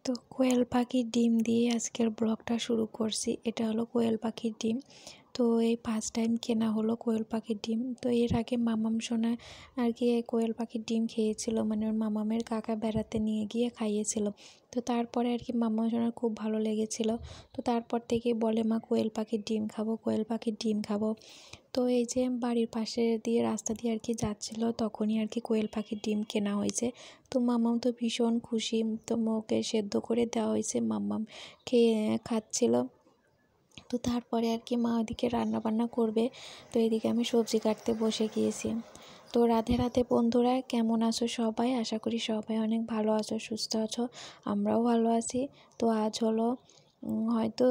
তো কোয়েল পাখির ডিম দিয়ে আজকের ব্লগটা শুরু করছি। এটা হলো কোয়েল পাখির ডিম। তো এই ফার্স্ট টাইম কেনা হলো কোয়েল পাখির ডিম। তো এর আগে মামাম সোনা আর কি কোয়েল পাখির ডিম খেয়েছিল, মানে ওর মামামের কাকা বেড়াতে নিয়ে গিয়ে খাইয়েছিল। তো তারপরে আর কি মামাম সোনার খুব ভালো লেগেছিল। তো তারপর থেকে বলে, মা কোয়েল পাখির ডিম খাবো, কোয়েল পাখির ডিম খাবো। তো এই যে বাড়ির পাশে দিয়ে রাস্তা দিয়ে আর কি যাচ্ছিল, তখনই আর কি কোয়েল পাখির ডিম কেনা হয়েছে। তো মাম্মাম তো ভীষণ খুশি। তো ওকে সেদ্ধ করে দেওয়া হয়েছে, মাম্মাম খেয়ে খাচ্ছিল। তো তারপরে আর কি মা ওদিকে রান্না বান্না করবে। তো এদিকে আমি সবজি কাটতে বসে গিয়েছি। তো রাধে রাধে বন্ধুরা, কেমন আছো সবাই? আশা করি সবাই অনেক ভালো আছো, সুস্থ আছো। আমরাও ভালো আছি। তো আজ হলো হয়তো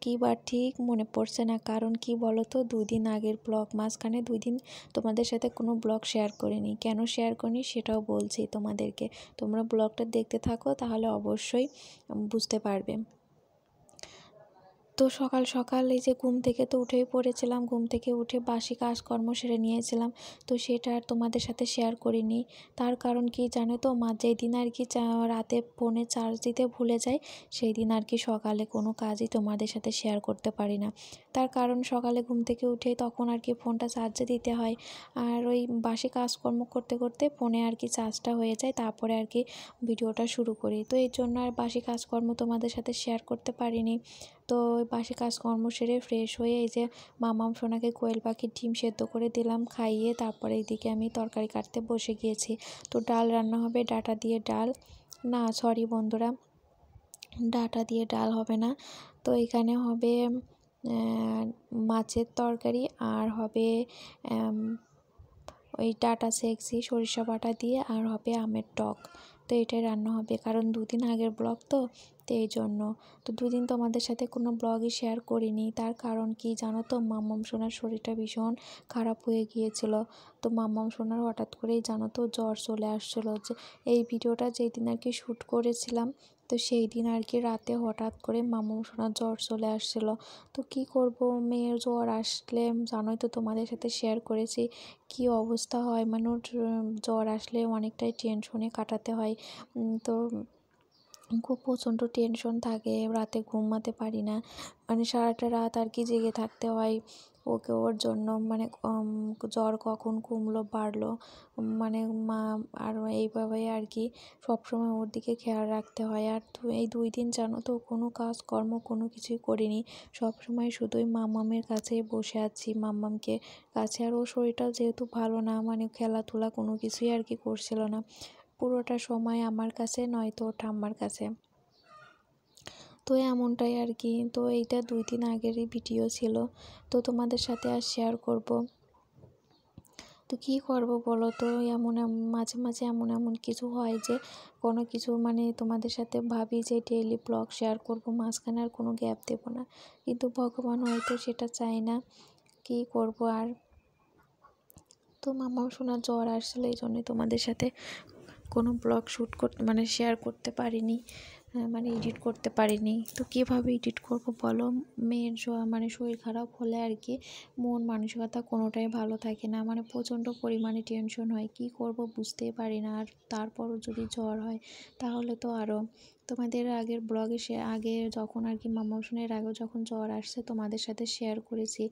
কী বার ঠিক মনে পড়ছে না, কারণ কি বলো তো, 2 দিন আগের ব্লগ, মাঝখানে 2 দিন তোমাদের সাথে কোনো ব্লগ শেয়ার করিনি। কেন শেয়ার করিনি সেটাও বলছি তোমাদেরকে। তোমরা ব্লগটা দেখতে থাকো, তাহলে অবশ্যই বুঝতে পারবে। তো সকাল সকাল এই যে ঘুম থেকে তো উঠেই পড়েছিলাম, ঘুম থেকে উঠে বাসি কাজকর্ম সেরে নিয়েছিলাম। তো সেটা আর তোমাদের সাথে শেয়ার করিনি। তার কারণ কি জানো তো, মা যেই দিন আর কি রাতে ফোনে চার্জ দিতে ভুলে যাই, সেই দিন আর কি সকালে কোনো কাজই তোমাদের সাথে শেয়ার করতে পারি না। তার কারণ সকালে ঘুম থেকে উঠে তখন আর কি ফোনটা চার্জে দিতে হয়, আর ওই বাসি কাজকর্ম করতে করতে ফোনে আর কি চার্জটা হয়ে যায়, তারপরে আর কি ভিডিওটা শুরু করি। তো এর জন্য আর বাসি কাজকর্ম তোমাদের সাথে শেয়ার করতে পারিনি। তো ওই বাসি কাজকর্ম সেরে ফ্রেশ হয়ে এই যে মামাম সোনাকে কোয়েল পাখির ডিম সেদ্ধ করে দিলাম, খাইয়ে তারপরে এইদিকে আমি তরকারি কাটতে বসে গিয়েছি। তো ডাল রান্না হবে, ডাঁটা দিয়ে ডাল, না সরি বন্ধুরা, ডাঁটা দিয়ে ডাল হবে না। তো এখানে হবে মাছের তরকারি, আর হবে ওই ডাঁটা সেকছি সরিষা বাটা দিয়ে, আর হবে আমের টক। তো এটাই রান্না হবে, কারণ 2 দিন আগের ব্লগ তো এই জন্য। তো 2 দিন তোমাদের সাথে কোনো ব্লগই শেয়ার করিনি। তার কারণ কি জানো তো, মাম্মাম সোনার শরীরটা ভীষণ খারাপ হয়ে গিয়েছিল। তো মাম্মাম সোনার হঠাৎ করেই জানো তো জ্বর চলে আসছিলো। যে এই ভিডিওটা যেই দিন আর কি শ্যুট করেছিলাম, তো সেই দিন আর কি রাতে হঠাৎ করে মাম্মাম সোনার জ্বর চলে আসছিলো। তো কি করব, মেয়ের জ্বর আসলে জানোই তো, তোমাদের সাথে শেয়ার করেছি কি অবস্থা হয়। মানে ওর জ্বর আসলে অনেকটাই টেনশনে কাটাতে হয়। তো খুব প্রচণ্ড টেনশন থাকে, রাতে ঘুমাতে পারি না, মানে সারাটা রাত আর কি জেগে থাকতে হয় ওকে, ওর জন্য। মানে জ্বর কখন কমলো বাড়লো, মানে মা আর এইভাবে আর কি সবসময় ওর দিকে খেয়াল রাখতে হয়। আর এই 2 দিন জানো তো কোনো কাজকর্ম কোনো কিছুই করিনি, সবসময় শুধুই মাম্মামের কাছে বসে আছি, মাম্মামকে কাছে। আর ওর শরীরটাও যেহেতু ভালো না, মানে খেলাধুলা কোনো কিছুই আর কি করছিল না, পুরোটা সময় আমার কাছে, নয়তো ওর ঠাম্মার কাছে। তো এমনটাই আর কি। তো এইটা 2 দিন আগেরই ভিডিও ছিল, তো তোমাদের সাথে আর শেয়ার করব। তো কী করব বলো তো, মাঝে মাঝে এমন কিছু হয় যে কোনো কিছু মানে তোমাদের সাথে ভাবি যে ডেইলি ব্লগ শেয়ার করব, মাঝখানে আর কোনো গ্যাপ দেব না, কিন্তু ভগবান হয়তো সেটা চায় না, কী করব আর। তো মামাও শোনার জ্বর আসলে এই জন্যই তোমাদের সাথে কোনো ব্লগ শ্যুট করতে মানে শেয়ার করতে পারিনি, মানে এডিট করতে পারিনি। তো কীভাবে এডিট করব বলো, মেয়ের মানে শরীর খারাপ হলে আর কি মন মানসিকতা কোনোটাই ভালো থাকে না, মানে প্রচণ্ড পরিমাণে টেনশন হয়, কি করব বুঝতেই পারি না। আর তারপরও যদি জ্বর হয় তাহলে তো আরও। তোমাদের আগের ব্লগে আগে যখন আর কি মাম্মাম সোনার আগেও যখন জ্বর আসছে তোমাদের সাথে শেয়ার করেছি।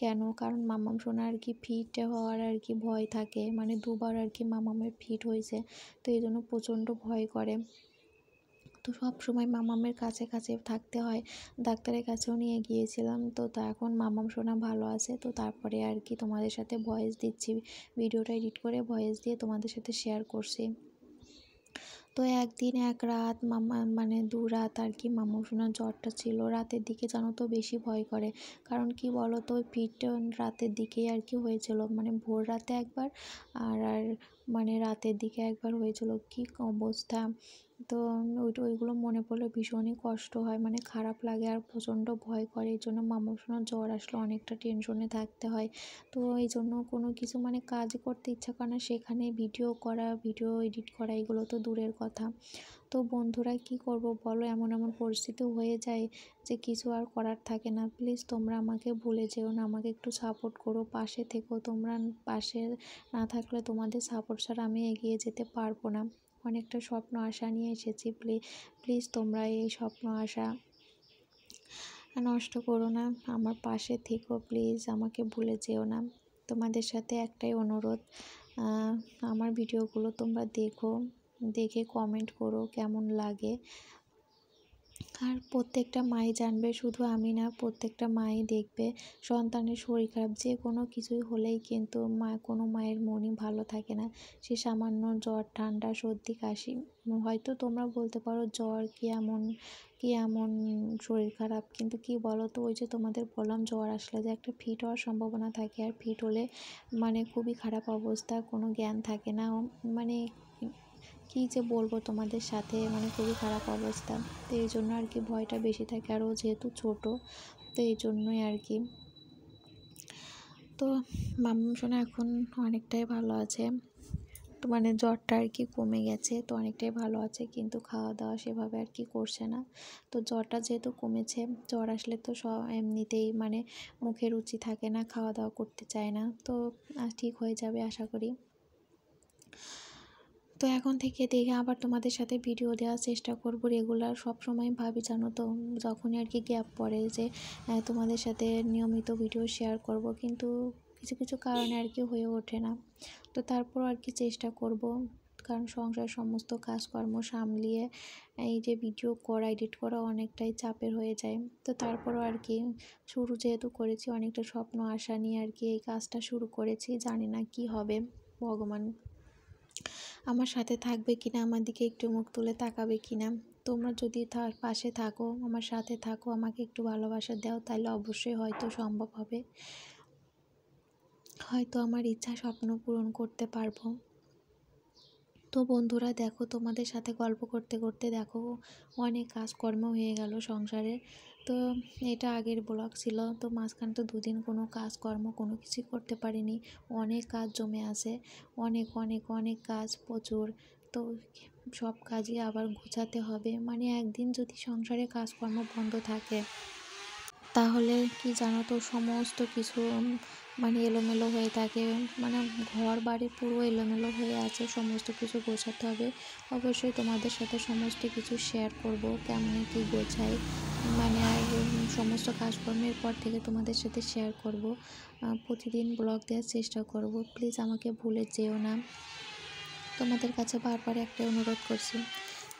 কেন, কারণ মাম্মাম সোনা আর কি ফিট হওয়ার আর কি ভয় থাকে, মানে 2বার আর কি মাম্মামের ফিট হয়েছে, তো এই জন্য প্রচণ্ড ভয় করে। তো সব সময় মামামের কাছে কাছে থাকতে হয়, ডাক্তারের কাছেও নিয়ে গিয়েছিলাম। তো এখন মামাম সোনা ভালো আছে। তো তারপরে আর কি তোমাদের সাথে ভয়েস দিচ্ছি, ভিডিওটা এডিট করে ভয়েস দিয়ে তোমাদের সাথে শেয়ার করছি। তো একদিন এক রাত মানে 2 রাত আর কি মাম্মাম সোনার জ্বরটা ছিল। রাতের দিকে জানো তো বেশি ভয় করে, কারণ কি বলো তো, ফিট রাতের দিকেই আর কি হয়েছিল, মানে ভোর রাতে একবার, আর মানে রাতের দিকে একবার হয়েছিল, কি অবস্থা। তো ওইগুলো মনে পড়লে ভীষণই কষ্ট হয়, মানে খারাপ লাগে আর প্রচণ্ড ভয় করে। এই জন্য মাম্মাম সোনার জ্বর আসলে অনেকটা টেনশনে থাকতে হয়। তো এই জন্য কোনো কিছু মানে কাজ করতে ইচ্ছা করে না, সেখানে ভিডিও করা, ভিডিও এডিট করা এগুলো তো দূরের কথা। তো বন্ধুরা কী করব বলো, এমন পরিস্থিতি হয়ে যায় যে কিছু আর করার থাকে না। প্লিজ তোমরা আমাকে ভুলে যেও না, আমাকে একটু সাপোর্ট করো, পাশে থেকো। তোমরা পাশে না থাকলে, তোমাদের সাপোর্ট ছাড়া আমি এগিয়ে যেতে পারবো না। অনেকটা স্বপ্ন আশা নিয়ে এসেছি। প্লিজ তোমরা এই স্বপ্ন আশা নষ্ট করো না, আমার পাশে থেকো প্লিজ, আমাকে ভুলে যেও না। তোমাদের সাথে একটাই অনুরোধ, আমার ভিডিওগুলো তোমরা দেখো, দেখে কমেন্ট করো কেমন লাগে। আর প্রত্যেকটা মাই জানবে, শুধু আমি না, প্রত্যেকটা মাই দেখবে সন্তানের শরীর খারাপ যে কোনো কিছুই হলেই কিন্তু কোনো মায়ের মনই ভালো থাকে না। সে সামান্য জ্বর, ঠান্ডা, সর্দি, কাশি, হয়তো তোমরা বলতে পারো জ্বর কি এমন শরীর খারাপ, কিন্তু কি বলো তো, ওই যে তোমাদের বললাম জ্বর আসলে যে একটা ফিট হওয়ার সম্ভাবনা থাকে, আর ফিট হলে মানে খুবই খারাপ অবস্থা, কোনো জ্ঞান থাকে না, মানে কী যে বলবো তোমাদের সাথে, মানে খুবই খারাপ অবস্থা। তো এই জন্য আর কি ভয়টা বেশি থাকে, আর ও যেহেতু ছোটো, তো এই জন্যই আর কি। তো মাম্মাম সোনা এখন অনেকটাই ভালো আছে, তো মানে জ্বরটা আর কি কমে গেছে, তো অনেকটাই ভালো আছে, কিন্তু খাওয়া দাওয়া সেভাবে আর কি করছে না। তো জ্বরটা যেহেতু কমেছে, জ্বর আসলে তো এমনিতেই মানে মুখে রুচি থাকে না, খাওয়া দাওয়া করতে চায় না, তো ঠিক হয়ে যাবে আশা করি। তো এখন থেকে দেখে আবার তোমাদের সাথে ভিডিও দেওয়ার চেষ্টা করব রেগুলার। সব সময় ভাবি জানো তো, যখনই আর কি গ্যাপ পড়ে যে তোমাদের সাথে নিয়মিত ভিডিও শেয়ার করব, কিন্তু কিছু কিছু কারণে আর কি হয়ে ওঠে না। তো তারপর আর কি চেষ্টা করব, কারণ সংসার সমস্ত কাজকর্ম সামলিয়ে এই যে ভিডিও করা, এডিট করা অনেকটাই চাপের হয়ে যায়। তো তারপরও আর কি শুরু যেহেতু করেছি, অনেকটা স্বপ্ন আশা নিয়ে আর কি এই কাজটা শুরু করেছি। জানি না কি হবে, ভগবান আমার সাথে থাকবে কিনা, আমার দিকে একটু মুখ তুলে তাকাবে কিনা। তোমরা যদি পাশে থাকো, আমার সাথে থাকো, আমাকে একটু ভালোবাসা দাও, তাহলে অবশ্যই হয়তো সম্ভব হবে, হয়তো আমার ইচ্ছা স্বপ্ন পূরণ করতে পারবো। তো বন্ধুরা দেখো, তোমাদের সাথে গল্প করতে করতে দেখো অনেক কাজকর্ম হয়ে গেল সংসারে। তো এটা আগের ব্লগ ছিল, তো মাঝখানে তো দুদিন কোনো কাজকর্ম কোনো কিছুই করতে পারিনি, অনেক কাজ জমে আছে, অনেক অনেক অনেক কাজ প্রচুর। তো সব কাজই আবার গোছাতে হবে, মানে একদিন যদি সংসারে কাজকর্ম বন্ধ থাকে, তাহলে কি জানো তো, সমস্ত কিছু মানে এলোমেলো হয়ে থাকে, মানে ঘর বাড়ি পুরো এলোমেলো হয়ে আছে, সমস্ত কিছু গোছাতে হবে। অবশ্যই তোমাদের সাথে সমস্ত কিছু শেয়ার করব, কেমনে কি গোছাই, মানে আর সমস্ত কাজকর্মের পর থেকে তোমাদের সাথে শেয়ার করব, প্রতিদিন ব্লগ দেওয়ার চেষ্টা করব। প্লিজ আমাকে ভুলে যেও না, তোমাদের কাছে বারবার একটাই অনুরোধ করছি।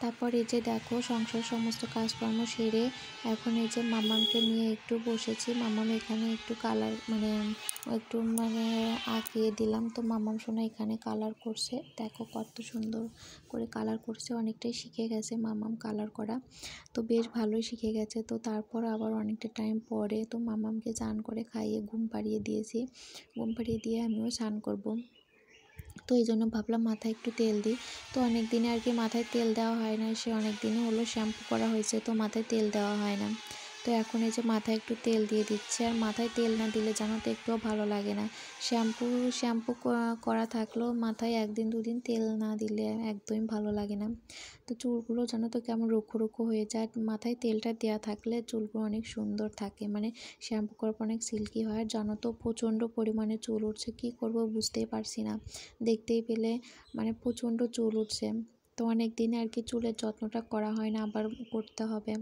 তারপর এই যে দেখো সংসার সমস্ত কাজকর্ম সেরে এখন এই যে মাম্মামকে নিয়ে একটু বসেছি। মাম্মাম এখানে একটু কালার মানে আঁকিয়ে দিলাম, তো মাম্মাম সোনা এখানে কালার করছে, দেখো কত সুন্দর করে কালার করছে, অনেকটাই শিখে গেছে মাম্মাম কালার করা, তো বেশ ভালোই শিখে গেছে। তো তারপর আবার অনেকটা টাইম পরে তো মাম্মামকে চান করে খাইয়ে ঘুম পাড়িয়ে দিয়েছি, ঘুম পাড়িয়ে দিয়ে আমিও স্নান করবো। তো এই জন্য ভাবলাম মাথায় একটু তেল দিই, তো অনেক দিনে আর কি মাথায় তেল দেওয়া হয় না, সে অনেক দিনে হলো শ্যাম্পু করা হয়েছে, তো মাথায় তেল দেওয়া হয় না। তো এখন এই যে মাথায় একটু তেল দিয়ে দিচ্ছি, আর মাথায় তেল না দিলে জানো তো একটুও ভালো লাগে না, শ্যাম্পু করা থাকলেও মাথায় একদিন দুদিন তেল না দিলে একদমই ভালো লাগে না। তো চুলগুলো জানো তো কেমন রুক্ষ রুক্ষ হয়ে যায়, মাথায় তেলটা দেওয়া থাকলে চুলগুলো অনেক সুন্দর থাকে, মানে শ্যাম্পু করার পর অনেক সিল্কি হয়। আর জানো তো প্রচণ্ড পরিমাণে চুল উঠছে, কী করব বুঝতেই পারছি না, দেখতেই পেলে মানে প্রচণ্ড চুল উঠছে। তো অনেক দিনে আর কি চুলের যত্নটা করা হয় না, আবার করতে হবে।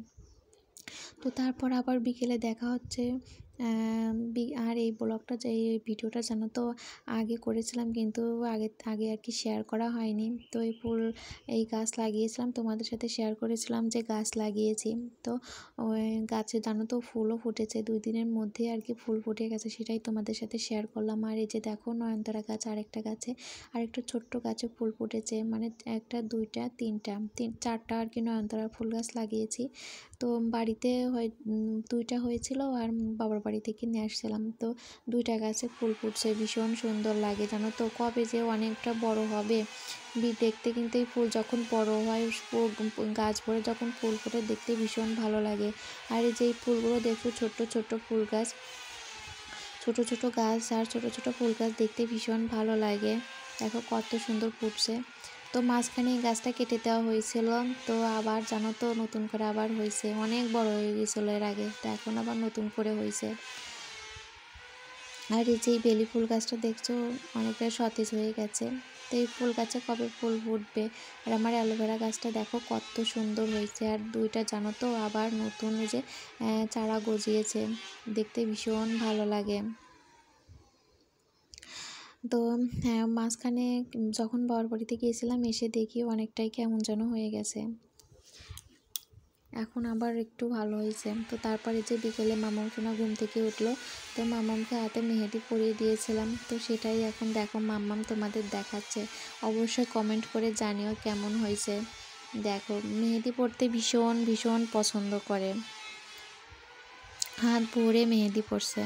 তো তারপর আবার বিকেলে দেখা হচ্ছে। আর এই ব্লগটা এই ভিডিওটা জানো তো আগে করেছিলাম, কিন্তু আগে আগে আর কি শেয়ার করা হয়নি। তো এই গাছ লাগিয়েছিলাম, তোমাদের সাথে শেয়ার করেছিলাম যে গাছ লাগিয়েছি, তো ওই গাছে জানো তো ফুলও ফুটেছে, 2 দিনের মধ্যে আর কি ফুল ফুটে গেছে, সেটাই তোমাদের সাথে শেয়ার করলাম। আর এই যে দেখো নয়নতারা গাছ, আরেকটা গাছে আরেকটা ছোট্ট গাছে ফুল ফুটেছে, মানে একটা দুইটা চারটা আর কি নয়নতারা ফুল গাছ লাগিয়েছি। তো বাড়িতে 2টা হয়েছিল, আর বাবার বাড়ি থেকে নিয়ে আসছিলাম, তো 2টা গাছে ফুল ফুটছে, ভীষণ সুন্দর লাগে জানো তো, কবে যে অনেকটা বড় হবে দেখতে, কিন্তু এই ফুল যখন বড় হয় গাছ ভরে যখন ফুল ফোটে দেখতে ভীষণ ভালো লাগে। আর এই যে এই ফুলগুলো দেখো, ছোট্ট ছোট্ট ফুল গাছ, ছোট ছোট গাছ আর ছোট ছোট ফুল গাছ দেখতে ভীষণ ভালো লাগে, দেখো কত সুন্দর ফুটছে। তো মাঝখানে এই গাছটা কেটে দেওয়া হয়েছিল, তো আবার জানো তো নতুন করে আবার হয়েছে, অনেক বড় হয়ে গেছিলো এর আগে, তো এখন আবার নতুন করে হয়েছে। আর এই যে বেলি ফুল গাছটা দেখছো অনেকটা সতেজ হয়ে গেছে। তো এই ফুল গাছে কবে ফুল ফুটবে। আর আমার অ্যালোভেরা গাছটা দেখো কত সুন্দর হয়েছে, আর দুইটা জানো তো আবার নতুন ওই যে চারা গজিয়েছে, দেখতে ভীষণ ভালো লাগে। তো হ্যাঁ, মাঝখানে যখন বাবার বাড়িতে গিয়েছিলাম এসে দেখি অনেকটাই কেমন যেন হয়ে গেছে, এখন আবার একটু ভালো হয়েছে। তো তারপরে যে বিকেলে মামাম সোনা ঘুম থেকে উঠলো, তো মামামকে হাতে মেহেদি পরিয়ে দিয়েছিলাম, তো সেটাই এখন দেখো মাম্মাম তোমাদের দেখাচ্ছে। অবশ্যই কমেন্ট করে জানিও কেমন হয়েছে। দেখো মেহেদি পরতে ভীষণ ভীষণ পছন্দ করে, হাত ভরে মেহেদি পরছে।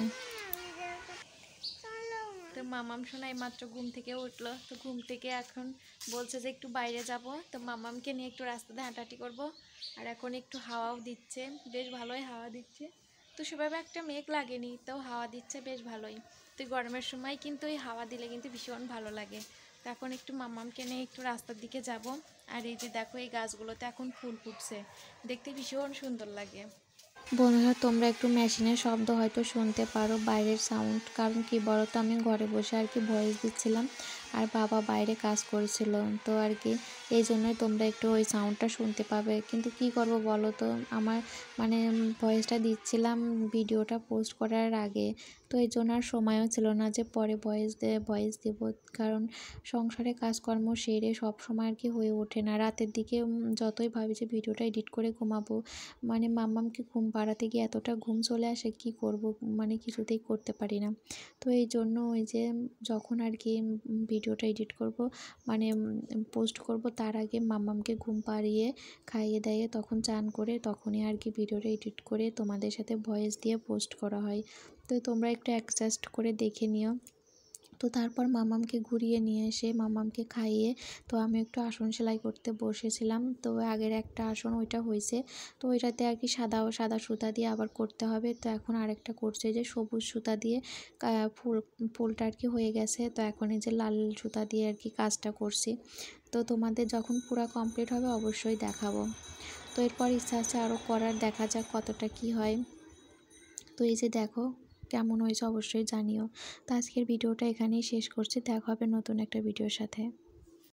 তো মামাম সোনা মাত্র ঘুম থেকে উঠলো, তো ঘুম থেকে এখন বলছে যে একটু বাইরে যাব, তো মামামকে নিয়ে একটু রাস্তাতে হাঁটাহাঁটি করব। আর এখন একটু হাওয়াও দিচ্ছে, বেশ ভালোই হাওয়া দিচ্ছে। তো সেভাবে একটা মেঘ লাগেনি, তো হাওয়া দিচ্ছে বেশ ভালোই। তো গরমের সময় কিন্তু এই হাওয়া দিলে কিন্তু ভীষণ ভালো লাগে। তো এখন একটু মামামকে নিয়ে একটু রাস্তার দিকে যাব। আর এই যে দেখো এই গাছগুলোতে এখন ফুল ফুটছে, দেখতে ভীষণ সুন্দর লাগে। বন্ধুরা তোমরা একটু মেশিনের শব্দ হয়তো শুনতে পারো, বাইরের সাউন্ড, কারণ কি বলো তো আমি ঘরে বসে আর কি ভয়েস দিচ্ছিলাম, আর বাবা বাইরে কাজ করেছিল, তো আর কি এই জন্যই তোমরা একটু ওই সাউন্ডটা শুনতে পাবে। কিন্তু কি করব বলো তো, আমার মানে ভয়েসটা দিচ্ছিলাম ভিডিওটা পোস্ট করার আগে, তো এই জন্য আর সময়ও ছিল না যে পরে ভয়েস দেব, কারণ সংসারে কাজকর্ম সেরে সব সময় আর কি হয়ে ওঠে না। রাতের দিকে যতই ভাবি যে ভিডিওটা এডিট করে ঘুমাবো, মানে মাম্মামকে ঘুম পাড়াতে গিয়ে এতটা ঘুম চলে আসে, কি করব, মানে কিছুতেই করতে পারি না। তো এই জন্য ওই যে যখন আর কি ভিডিওটা এডিট করব, মানে পোস্ট করব, তার আগে মাম্মামকে ঘুম পাড়িয়ে খাইয়ে দাইয়ে তখন চান করে তখনই আর কি ভিডিওটা এডিট করে তোমাদের সাথে ভয়েস দিয়ে পোস্ট করা হয়। তো তোমরা একটু অ্যাডজাস্ট করে দেখে নিও। তো তারপর মামামকে ঘুরিয়ে নিয়ে এসে মামামকে খাইয়ে, তো আমি একটু আসন সেলাই করতে বসেছিলাম। তো আগের একটা আসন ওইটা হয়েছে, তো ওইটাতে আর কি সাদা সাদা সুতা দিয়ে আবার করতে হবে। তো এখন আরেকটা করছে যে সবুজ সুতা দিয়ে ফুলটা আর কি হয়ে গেছে, তো এখন এই যে লাল সুতা দিয়ে আর কি কাজটা করছি। তো তোমাদের যখন পুরো কমপ্লিট হবে অবশ্যই দেখাবো। তো এরপর ইচ্ছা আছে আরও করার, দেখা যাক কতটা কি হয়। তো এই যে দেখো কেমন হয়েছে অবশ্যই জানিও। তো আজকের ভিডিওটা এখানেই শেষ করছি, দেখা হবে নতুন একটা ভিডিওর সাথে।